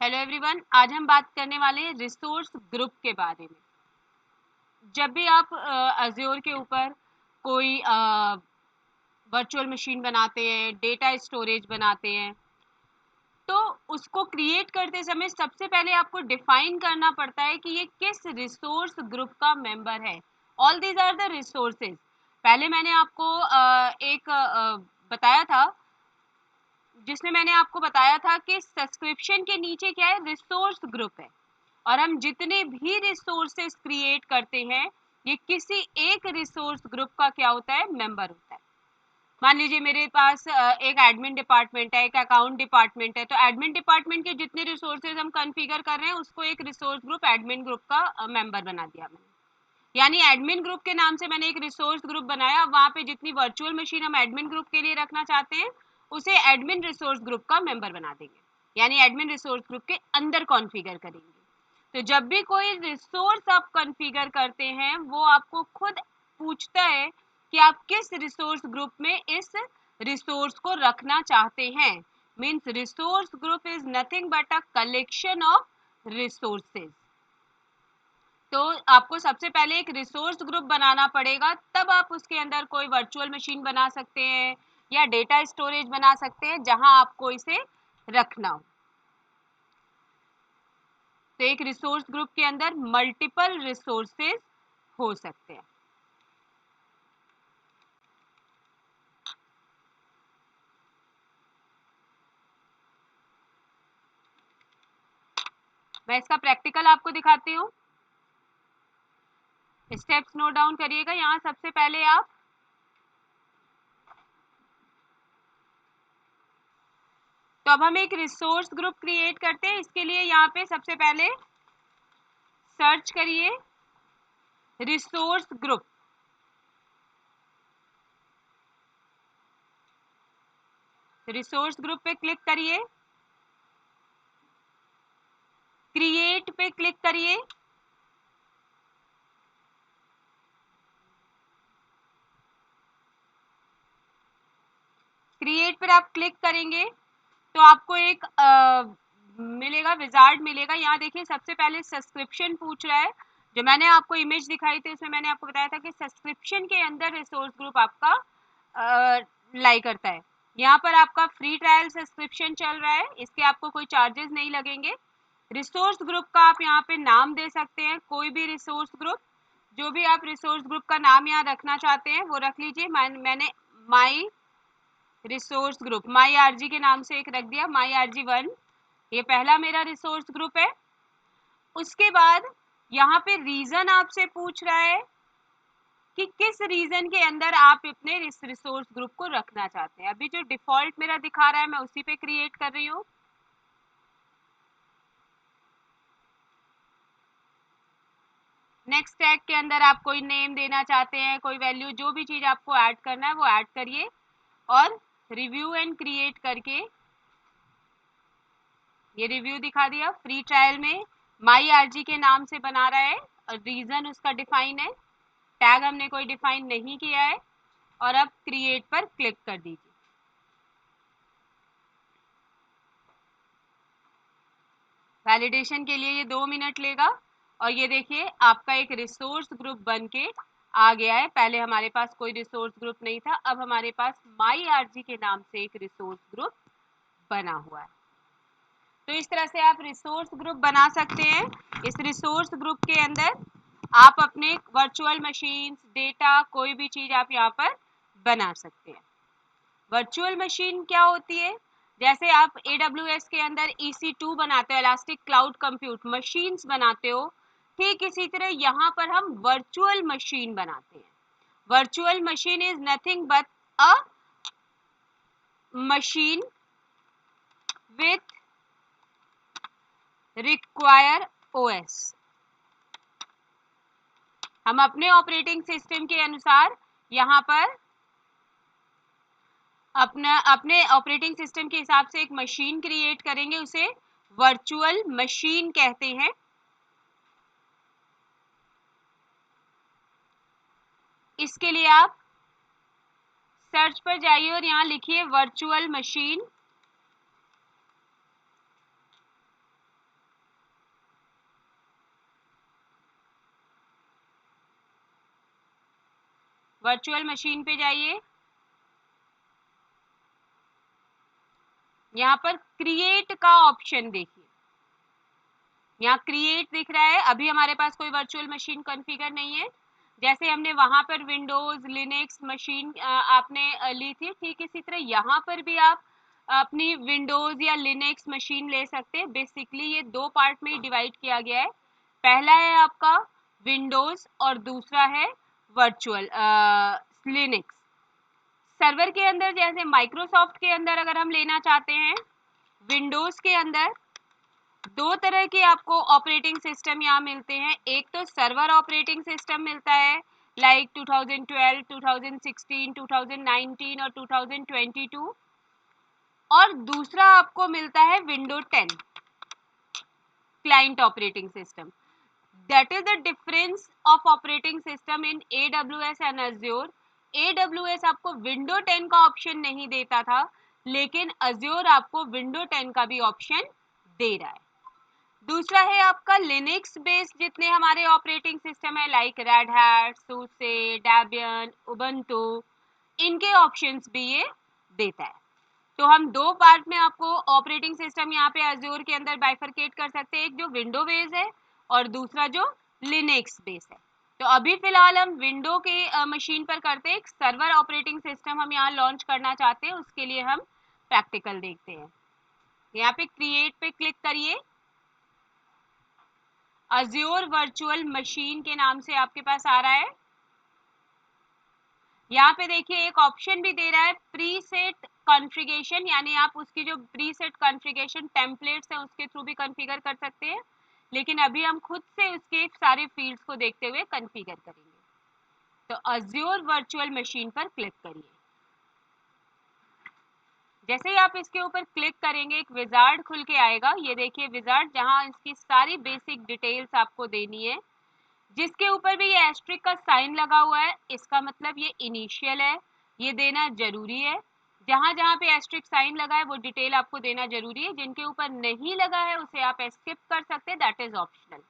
Hello everyone, आज हम बात करने वाले हैं रिसोर्स ग्रुप के बारे में। जब भी आप अज्योर के ऊपर कोई वर्चुअल मशीन बनाते हैं, डेटा स्टोरेज बनाते हैं, तो उसको क्रिएट करते समय सबसे पहले आपको डिफाइन करना पड़ता है कि ये किस रिसोर्स ग्रुप का मेंबर है। All these are the resources. पहले मैंने आपको एक बताया था, जिसमें मैंने आपको बताया था कि सब्सक्रिप्शन के नीचे क्या है, रिसोर्स ग्रुप है। और हम जितने भी रिसोर्सेस क्रिएट करते हैं, ये किसी एक रिसोर्स ग्रुप का क्या होता है, मेंबर होता है। मान लीजिए मेरे पास एक एडमिन डिपार्टमेंट है, एक अकाउंट डिपार्टमेंट है, तो एडमिन डिपार्टमेंट के जितने रिसोर्सेज हम कॉन्फ़िगर कर रहे हैं, उसको एक रिसोर्स ग्रुप एडमिन ग्रुप का मेंबर बना दिया मैंने। यानी एडमिन ग्रुप के नाम से मैंने एक रिसोर्स ग्रुप बनाया, वहां पे जितनी वर्चुअल मशीन हम एडमिन ग्रुप के लिए रखना चाहते हैं, उसे एडमिन रिसोर्स ग्रुप का मेंबर बना देंगे, यानी एडमिन रिसोर्स ग्रुप के अंदर कॉन्फ़िगर करेंगे। तो जब भी कोई रिसोर्स आप कॉन्फ़िगर करते हैं, वो आपको खुद पूछता है कि आप किस रिसोर्स ग्रुप में इस रिसोर्स को रखना चाहते हैं। Means resource group is nothing but a collection of resources. तो आपको सबसे पहले एक रिसोर्स ग्रुप बनाना पड़ेगा, तब आप उसके अंदर कोई वर्चुअल मशीन बना सकते हैं या डेटा स्टोरेज बना सकते हैं जहां आपको इसे रखना हो। तो एक रिसोर्स ग्रुप के अंदर मल्टीपल रिसोर्सेज हो सकते हैं। मैं इसका प्रैक्टिकल आपको दिखाती हूँ। स्टेप्स नोट डाउन करिएगा। यहाँ सबसे पहले आप तो अब हम एक रिसोर्स ग्रुप क्रिएट करते हैं। इसके लिए यहाँ पे सबसे पहले सर्च करिए रिसोर्स ग्रुप। रिसोर्स ग्रुप पे क्लिक करिए, क्रिएट पे क्लिक करिए, क्रिएट पर आप क्लिक करेंगे तो आपको एक मिलेगा, विजार्ड मिलेगा। यहाँ देखिए सबसे पहले सब्सक्रिप्शन पूछ रहा है। जो मैंने आपको इमेज दिखाई थी उसमें मैंने आपको बताया था कि सब्सक्रिप्शन के अंदर रिसोर्स ग्रुप आपका लाई करता है। यहाँ पर आपका फ्री ट्रायल सब्सक्रिप्शन चल रहा है, इसके आपको कोई चार्जेस नहीं लगेंगे। रिसोर्स ग्रुप का आप यहाँ पे नाम दे सकते हैं, कोई भी रिसोर्स ग्रुप, जो भी आप रिसोर्स ग्रुप का नाम यहाँ रखना चाहते हैं वो रख लीजिए। मैंने माई रिसोर्स ग्रुप माई आरजी के नाम से एक रख दिया, माई आरजी 1। ये पहला मेरा रिसोर्स ग्रुप है। उसके बाद यहाँ पे रीजन आपसे पूछ रहा है कि किस रीजन के अंदर आप अपने इस रिसोर्स ग्रुप को रखना चाहते हैं। अभी जो डिफॉल्ट मेरा दिखा रहा है मैं उसी पे क्रिएट कर रही हूँ। नेक्स्ट टैग के अंदर आप कोई नेम देना चाहते हैं, कोई वैल्यू, जो भी चीज आपको ऐड करना है वो ऐड करिए और रिव्यू एंड क्रिएट करके ये रिव्यू दिखा दिया। फ्री ट्रायल में माई आरजी के नाम से बना रहा है और रीजन उसका डिफाइन है, टैग हमने कोई डिफाइन नहीं किया है। और अब क्रिएट पर क्लिक कर दीजिए। वैलिडेशन के लिए ये 2 मिनट लेगा और ये देखिए आपका एक रिसोर्स ग्रुप बन के आ गया है। पहले हमारे पास कोई रिसोर्स ग्रुप नहीं था, अब हमारे पास माई आरजी के नाम से एक रिसोर्स ग्रुप बना हुआ है। तो इस तरह से आप रिसोर्स ग्रुप बना सकते हैं। इस रिसोर्स ग्रुप के अंदर आप अपने वर्चुअल मशीन, डेटा, कोई भी चीज आप यहाँ पर बना सकते हैं। वर्चुअल मशीन क्या होती है, जैसे आप AWS के अंदर EC2 बनाते हो, इलास्टिक क्लाउड कंप्यूट मशीन्स बनाते हो, ठीक इसी तरह यहाँ पर हम वर्चुअल मशीन बनाते हैं। Virtual machine is nothing but a machine with require OS। हम अपने ऑपरेटिंग सिस्टम के अनुसार यहाँ पर अपने ऑपरेटिंग सिस्टम के हिसाब से एक मशीन क्रिएट करेंगे, उसे वर्चुअल मशीन कहते हैं। इसके लिए आप सर्च पर जाइए और यहाँ लिखिए वर्चुअल मशीन। वर्चुअल मशीन पे जाइए, यहाँ पर क्रिएट का ऑप्शन देखिए, यहाँ क्रिएट दिख रहा है। अभी हमारे पास कोई वर्चुअल मशीन कॉन्फ़िगर नहीं है। जैसे हमने वहां पर विंडोज लिनक्स मशीन आपने ली थी, ठीक इसी तरह यहाँ पर भी आप अपनी विंडोज या लिनक्स मशीन ले सकते हैं। बेसिकली ये दो पार्ट में डिवाइड किया गया है। पहला है आपका विंडोज और दूसरा है वर्चुअल लिनक्स। सर्वर के अंदर जैसे माइक्रोसॉफ्ट के अंदर अगर हम लेना चाहते हैं, विंडोज के अंदर दो तरह के आपको ऑपरेटिंग सिस्टम यहाँ मिलते हैं। एक तो सर्वर ऑपरेटिंग सिस्टम मिलता है लाइक 2012, 2016, 2019 और 2022, और दूसरा आपको मिलता है window 10 client operating system. That is the difference of operating system in AWS and Azure। AWS आपको विंडो 10 का ऑप्शन नहीं देता था, लेकिन Azure आपको विंडो 10 का भी ऑप्शन दे रहा है। दूसरा है आपका लिनक्स बेस्ड जितने हमारे ऑपरेटिंग सिस्टम है like Red Hat, SUSE, Debian, Ubuntu, इनके ऑप्शंस भी ये देता है। तो हम दो पार्ट में आपको ऑपरेटिंग सिस्टम यहाँ पे अज्योर के अंदर बाइफरकेट कर सकते हैं, एक जो विंडो बेस है और दूसरा जो लिनक्स बेस है। तो अभी फिलहाल हम विंडो के मशीन पर करते हैं। एक सर्वर ऑपरेटिंग सिस्टम हम यहाँ लॉन्च करना चाहते हैं, उसके लिए हम प्रैक्टिकल देखते हैं। यहाँ पे क्रिएट पे क्लिक करिए, अज्योर वर्चुअल मशीन के नाम से आपके पास आ रहा है। यहाँ पे देखिए एक ऑप्शन भी दे रहा है प्रीसेट कॉन्फ़िगरेशन, यानी आप उसकी जो प्रीसेट कॉन्फ़िगरेशन टेम्पलेट्स हैं उसके थ्रू भी कॉन्फ़िगर कर सकते हैं, लेकिन अभी हम खुद से उसके सारे फील्ड्स को देखते हुए कॉन्फ़िगर करेंगे। तो अज्योर वर्चुअल मशीन पर क्लिक करिए। जैसे ही आप इसके ऊपर क्लिक करेंगे एक विजार्ड खुल के आएगा। ये देखिए विजार्ड, जहां इसकी सारी बेसिक डिटेल्स आपको देनी है। जिसके ऊपर भी ये एस्ट्रिक का साइन लगा हुआ है, इसका मतलब ये इनिशियल है, ये देना जरूरी है। जहां जहां पे एस्ट्रिक साइन लगा है वो डिटेल आपको देना जरूरी है। जिनके ऊपर नहीं लगा है उसे आप स्किप कर सकते हैं, दैट इज ऑप्शनल।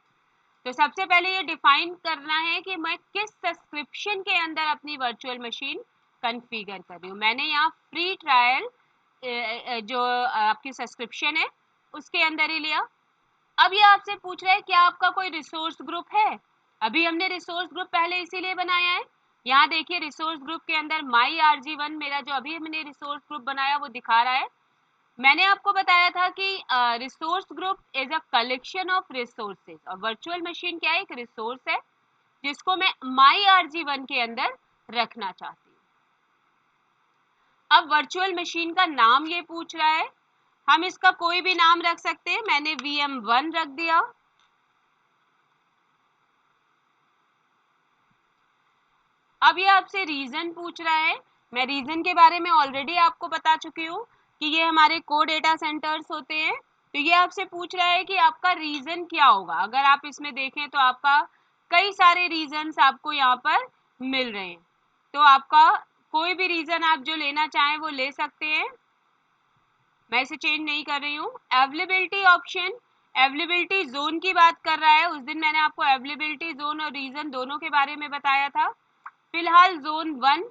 तो सबसे पहले ये डिफाइन करना है कि मैं किस सब्सक्रिप्शन के अंदर अपनी वर्चुअल मशीन कॉन्फ़िगर कर रही हूँ। मैंने यहाँ फ्री ट्रायल जो आपकी सब्सक्रिप्शन है उसके अंदर ही लिया। अब ये आपसे पूछ रहा है क्या आपका कोई रिसोर्स ग्रुप है। अभी हमने रिसोर्स ग्रुप पहले इसीलिए बनाया है। यहाँ देखिए रिसोर्स ग्रुप के अंदर माई RG1 मेरा जो अभी हमने रिसोर्स ग्रुप बनाया वो दिखा रहा है। मैंने आपको बताया था कि resource group is a collection of resources, और वर्चुअल मशीन क्या है, एक रिसोर्स है जिसको मैं माई RG1 के अंदर रखना चाहती हूँ। अब वर्चुअल मशीन का नाम ये पूछ रहा है, हम इसका कोई भी नाम रख सकते हैं। मैंने VM1 रख दिया। अब ये आपसे रीजन पूछ रहा है। मैं रीजन के बारे में ऑलरेडी आपको बता चुकी हूँ कि ये हमारे को डेटा सेंटर्स होते हैं। तो ये आपसे पूछ रहा है कि आपका रीजन क्या होगा। अगर आप इसमें देखें तो आपका कई सारे रीजन्स आपको यहाँ पर मिल रहे हैं। तो आपका कोई भी रीजन आप जो लेना चाहें वो ले सकते हैं, मैं इसे चेंज नहीं कर रही हूँ। अवेलेबिलिटी ऑप्शन, अवेलेबिलिटी जोन की बात कर रहा है। उस दिन मैंने आपको अवेलेबिलिटी जोन और रीजन दोनों के बारे में बताया था। फिलहाल जोन 1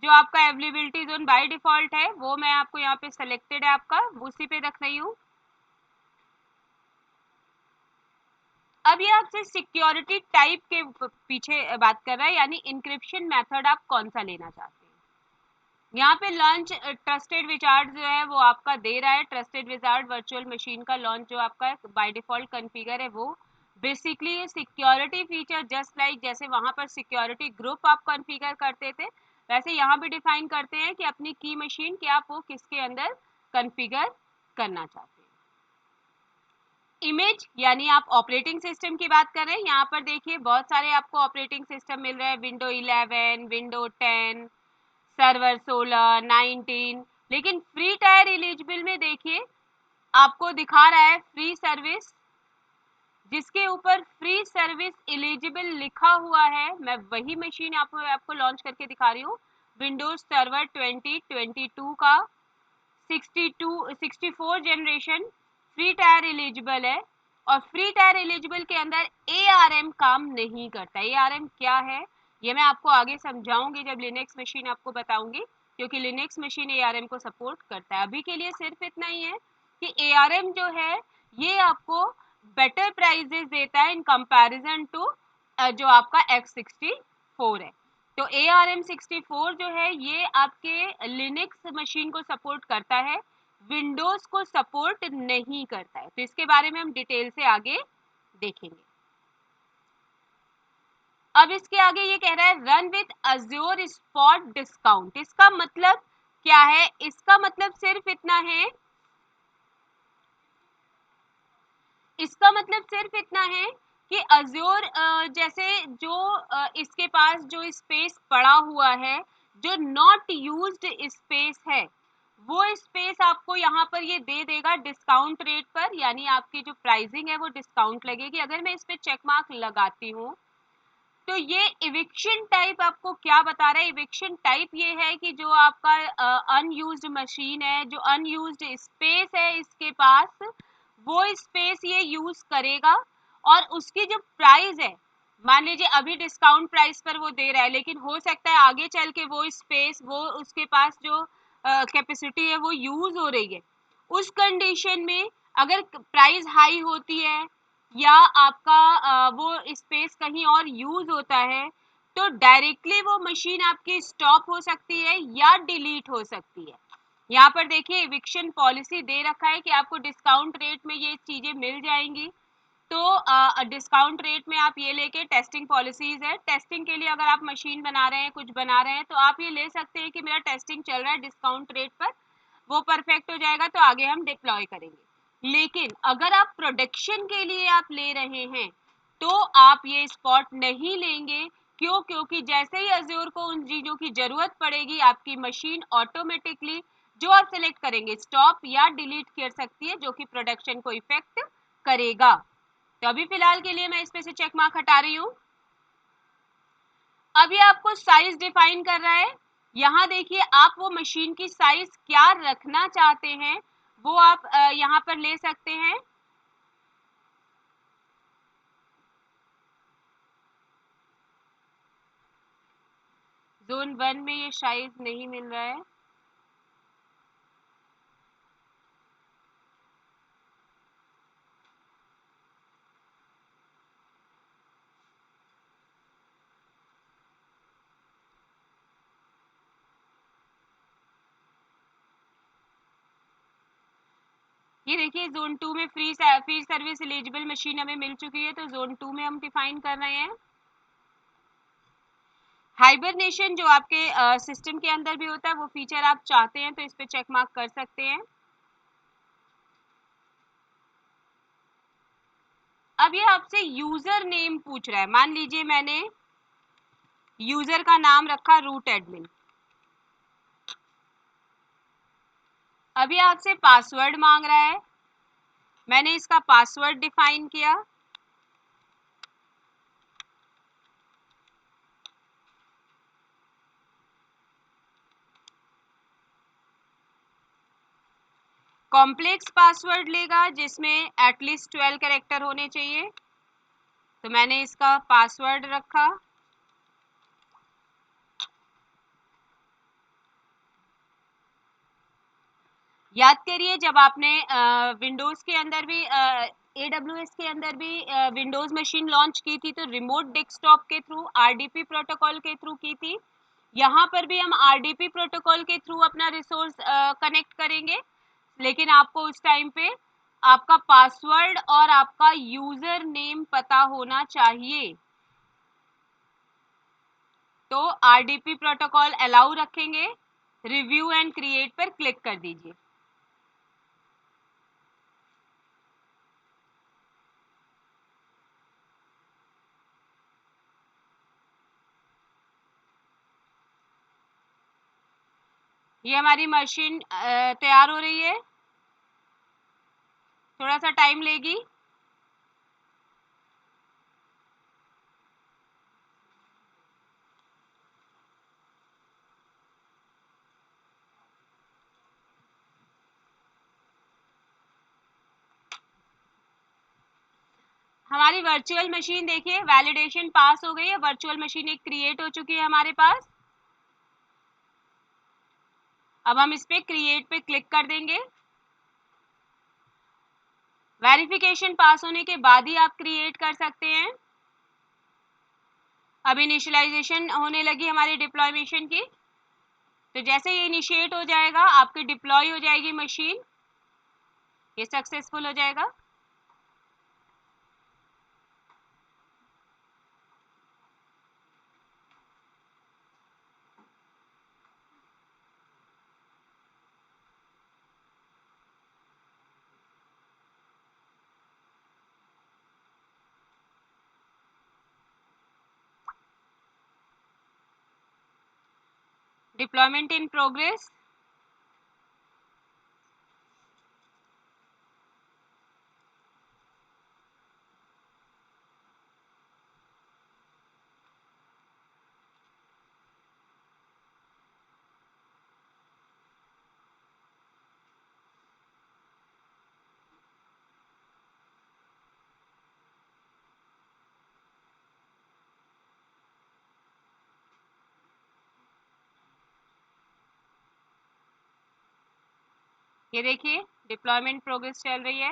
जो आपका अवेलेबिलिटी जोन बाय डिफॉल्ट है वो मैं आपको यहाँ पे सेलेक्टेड है आपका, उसी पे रख रही हूँ। अब ये आपसे सिक्योरिटी टाइप के पीछे बात कर रहा है, यानी इंक्रिप्शन मेथड आप कौन सा लेना चाहते हैं। यहाँ पे लॉन्च ट्रस्टेड विजार्ड जो है वो आपका दे रहा है। ट्रस्टेड विजार्ड वर्चुअल मशीन का लॉन्च जो आपका बाय डिफॉल्ट कॉन्फ़िगर है वो basically security feature, just like जैसे वहां पर सिक्योरिटी ग्रुप आप कॉन्फ़िगर करते थे वैसे यहाँ भी डिफाइन करते हैं कि अपनी की मशीन क्या आप वो किसके अंदर कॉन्फ़िगर करना चाहते हैं। इमेज यानी आप ऑपरेटिंग सिस्टम की बात कर रहे हैं। यहाँ पर देखिए बहुत सारे आपको ऑपरेटिंग सिस्टम मिल रहे हैं, विंडो 11, विंडो 10, सर्वर 16, 19। लेकिन फ्री टायर एलिजिबल में देखिए आपको दिखा रहा है फ्री सर्विस, जिसके ऊपर फ्री सर्विस एलिजिबल लिखा हुआ है। मैं वही मशीन आपको लॉन्च करके दिखा रही हूँ। विंडोज सर्वर 2022 का 64 जनरेशन फ्री टायर एलिजिबल है। और फ्री टायर एलिजिबल के अंदर ARM काम नहीं करता। ARM क्या है, ये मैं आपको आगे समझाऊंगी जब लिनक्स मशीन आपको बताऊंगी, क्योंकि लिनक्स मशीन ARM को सपोर्ट करता है। अभी के लिए सिर्फ इतना ही है कि ARM जो है ये आपको बेटर प्राइजेस देता है इन कंपैरिजन टू जो आपका x64 है। तो ARM64 जो है ये आपके लिनक्स मशीन को सपोर्ट करता है, विंडोज को सपोर्ट नहीं करता है। तो इसके बारे में हम डिटेल से आगे देखेंगे। अब इसके आगे ये कह रहा है run with Azure spot discount. इसका मतलब क्या है? इसका मतलब सिर्फ इतना है, इसका मतलब सिर्फ इतना है कि अज्योर जैसे जो इसके पास जो स्पेस पड़ा हुआ है, जो नॉट यूज्ड स्पेस है, वो स्पेस आपको यहाँ पर ये दे देगा डिस्काउंट रेट पर, यानी आपकी जो प्राइसिंग है वो डिस्काउंट लगेगी। अगर मैं इस पे चेक मार्क लगाती हूँ तो ये इविक्शन टाइप आपको क्या बता रहा है? इविक्शन टाइप ये है कि जो आपका अनयूज्ड मशीन है, जो अनयूज्ड स्पेस है इसके पास, वो स्पेस ये यूज करेगा और उसकी जो प्राइस है, मान लीजिए अभी डिस्काउंट प्राइस पर वो दे रहा है, लेकिन हो सकता है आगे चल के वो स्पेस, वो उसके पास जो कैपेसिटी है वो यूज हो रही है। उस कंडीशन में अगर प्राइस हाई होती है या आपका वो स्पेस कहीं और यूज होता है, तो डायरेक्टली वो मशीन आपकी स्टॉप हो सकती है या डिलीट हो सकती है। यहाँ पर देखिए इविक्शन पॉलिसी दे रखा है कि आपको डिस्काउंट रेट में ये चीजें मिल जाएंगी। तो डिस्काउंट रेट में आप ये लेके, टेस्टिंग पॉलिसीज है, टेस्टिंग के लिए अगर आप मशीन बना रहे हैं, कुछ बना रहे हैं, तो आप ये ले सकते हैं कि मेरा टेस्टिंग चल रहा है डिस्काउंट रेट पर, वो परफेक्ट हो जाएगा तो आगे हम डिप्लॉय करेंगे। लेकिन अगर आप प्रोडक्शन के लिए आप ले रहे हैं तो आप ये स्पॉट नहीं लेंगे। क्यों? क्योंकि जैसे ही अज्योर को उन चीजों की जरूरत पड़ेगी, आपकी मशीन ऑटोमेटिकली जो आप सेलेक्ट करेंगे स्टॉप या डिलीट कर सकती है, जो कि प्रोडक्शन को इफेक्ट करेगा। तो अभी फिलहाल के लिए मैं इस पे से चेक मार्क हटा रही हूँ। अब ये आपको साइज डिफाइन कर रहा है। यहाँ देखिए आप वो मशीन की साइज क्या रखना चाहते हैं वो आप यहाँ पर ले सकते हैं। जोन 1 में ये साइज नहीं मिल रहा है। ये देखिए जोन 2 में फ्री सर्विस एलिजिबल मशीन हमें मिल चुकी है, तो जोन 2 में हम डिफाइन कर रहे हैं। हाइबरनेशन जो आपके सिस्टम के अंदर भी होता है, वो फीचर आप चाहते हैं तो इस पे चेक मार्क कर सकते हैं। अब ये आपसे यूजर नेम पूछ रहा है। मान लीजिए मैंने यूजर का नाम रखा रूट एडमिन। अभी आपसे पासवर्ड मांग रहा है, मैंने इसका पासवर्ड डिफाइन किया। कॉम्प्लेक्स पासवर्ड लेगा जिसमें एटलीस्ट 12 कैरेक्टर होने चाहिए, तो मैंने इसका पासवर्ड रखा। याद करिए जब आपने विंडोज के अंदर भी AWS के अंदर भी विंडोज मशीन लॉन्च की थी, तो रिमोट डेस्कटॉप के थ्रू RDP प्रोटोकॉल के थ्रू की थी। यहाँ पर भी हम RDP प्रोटोकॉल के थ्रू अपना रिसोर्स कनेक्ट करेंगे, लेकिन आपको उस टाइम पे आपका पासवर्ड और आपका यूजर नेम पता होना चाहिए। तो RDP प्रोटोकॉल अलाउ रखेंगे, रिव्यू एंड क्रिएट पर क्लिक कर दीजिए। ये हमारी मशीन तैयार हो रही है, थोड़ा सा टाइम लेगी। हमारी वर्चुअल मशीन देखिए वैलिडेशन पास हो गई है, वर्चुअल मशीन एक क्रिएट हो चुकी है हमारे पास। अब हम इस पे क्रिएट पे क्लिक कर देंगे। वेरिफिकेशन पास होने के बाद ही आप क्रिएट कर सकते हैं। अब इनिशियलाइजेशन होने लगी हमारी डिप्लॉयमेशन की, तो जैसे ये इनिशिएट हो जाएगा आपकी डिप्लॉय हो जाएगी मशीन, ये सक्सेसफुल हो जाएगा। Deployment in progress. ये देखिए डिप्लॉयमेंट प्रोग्रेस चल रही है।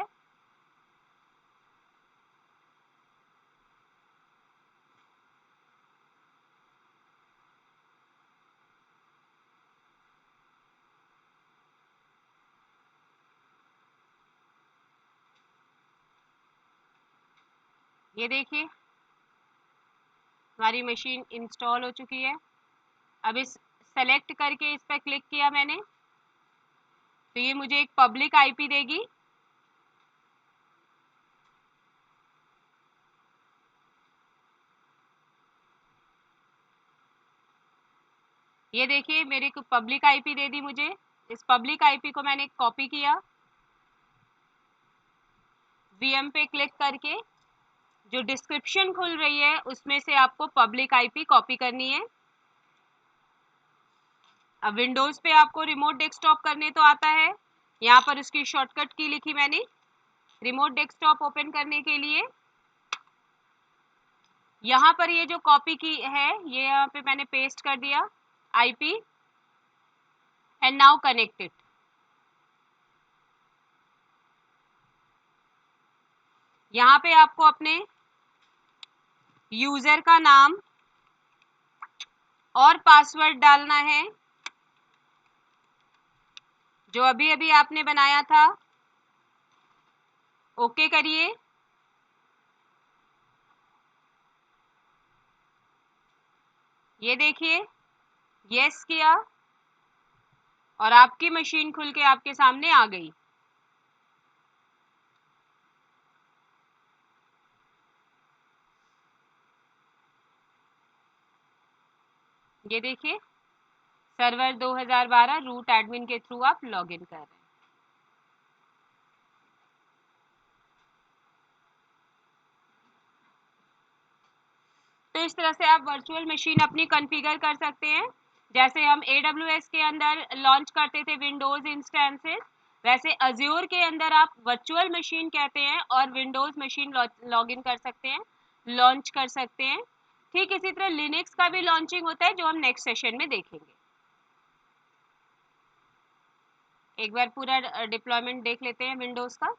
ये देखिए हमारी मशीन इंस्टॉल हो चुकी है। अब इस सेलेक्ट करके इस पर क्लिक किया मैंने, तो ये मुझे एक पब्लिक आईपी देगी। ये देखिए मेरे को पब्लिक आईपी दे दी मुझे। इस पब्लिक आईपी को मैंने कॉपी किया, वीएम पे क्लिक करके जो डिस्क्रिप्शन खुल रही है उसमें से आपको पब्लिक आईपी कॉपी करनी है। अब विंडोज पे आपको रिमोट डेस्कटॉप करने तो आता है, यहाँ पर उसकी शॉर्टकट की लिखी मैंने। रिमोट डेस्कटॉप ओपन करने के लिए यहाँ पर ये जो कॉपी की है ये यहाँ पे मैंने पेस्ट कर दिया, आईपी एंड नाउ कनेक्टेड। यहाँ पे आपको अपने यूजर का नाम और पासवर्ड डालना है जो अभी अभी आपने बनाया था। ओके करिए। ये देखिए यस किया और आपकी मशीन खुल के आपके सामने आ गई। ये देखिए सर्वर 2012 रूट एडमिन के थ्रू आप लॉगिन कर रहे हैं। तो इस तरह से आप वर्चुअल मशीन अपनी कॉन्फ़िगर कर सकते हैं। जैसे हम AWS के अंदर लॉन्च करते थे विंडोज इंस्टेंसेस, वैसे अज्योर के अंदर आप वर्चुअल मशीन कहते हैं और विंडोज मशीन लॉगिन कर सकते हैं, लॉन्च कर सकते हैं। ठीक इसी तरह लिनक्स का भी लॉन्चिंग होता है जो हम नेक्स्ट सेशन में देखेंगे। एक बार पूरा डिप्लॉयमेंट देख लेते हैं विंडोज का।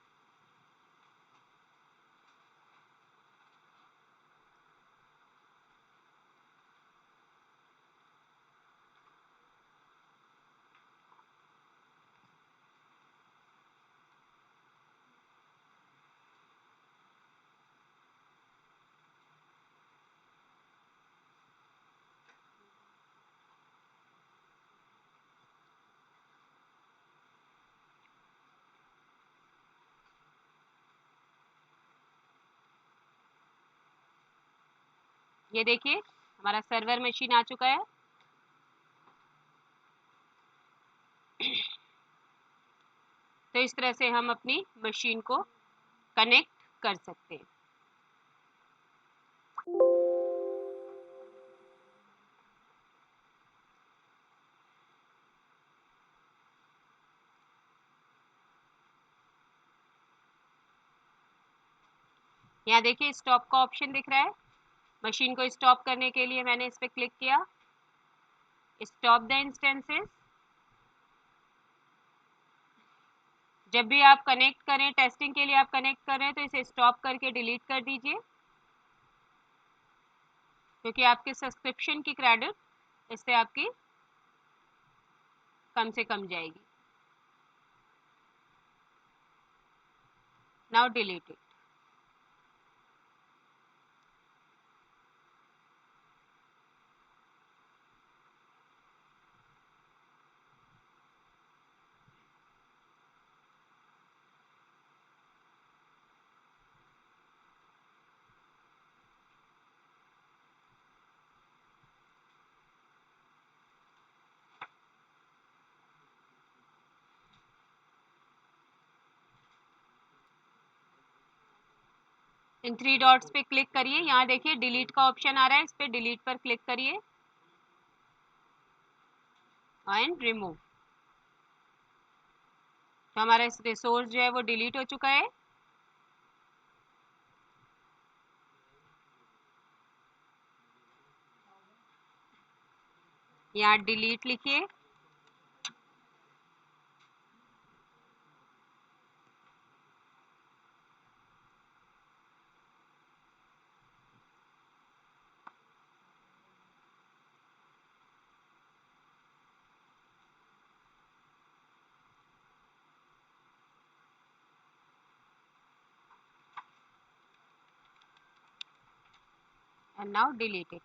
ये देखिए हमारा सर्वर मशीन आ चुका है। तो इस तरह से हम अपनी मशीन को कनेक्ट कर सकते हैं। यहाँ देखिए स्टॉप का ऑप्शन दिख रहा है, मशीन को स्टॉप करने के लिए मैंने इस पर क्लिक किया, स्टॉप द इंस्टेंसेस। जब भी आप कनेक्ट करें, टेस्टिंग के लिए आप कनेक्ट करें तो इसे स्टॉप करके डिलीट कर दीजिए, क्योंकि आपके सब्सक्रिप्शन की क्रेडिट इससे आपकी कम से कम जाएगी। Now delete it. In 3 dots पे क्लिक करिए, यहाँ देखिए डिलीट का ऑप्शन आ रहा है, इस पे डिलीट पर क्लिक करिए एंड रिमूव। तो हमारा इस रिसोर्स जो है वो डिलीट हो चुका है। यहाँ डिलीट लिखिए, एंड नाउ डिलीट इट।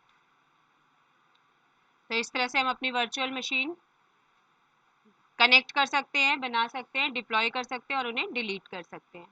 तो इस तरह से हम अपनी वर्चुअल मशीन कनेक्ट कर सकते हैं, बना सकते हैं, डिप्लॉय कर सकते हैं और उन्हें डिलीट कर सकते हैं।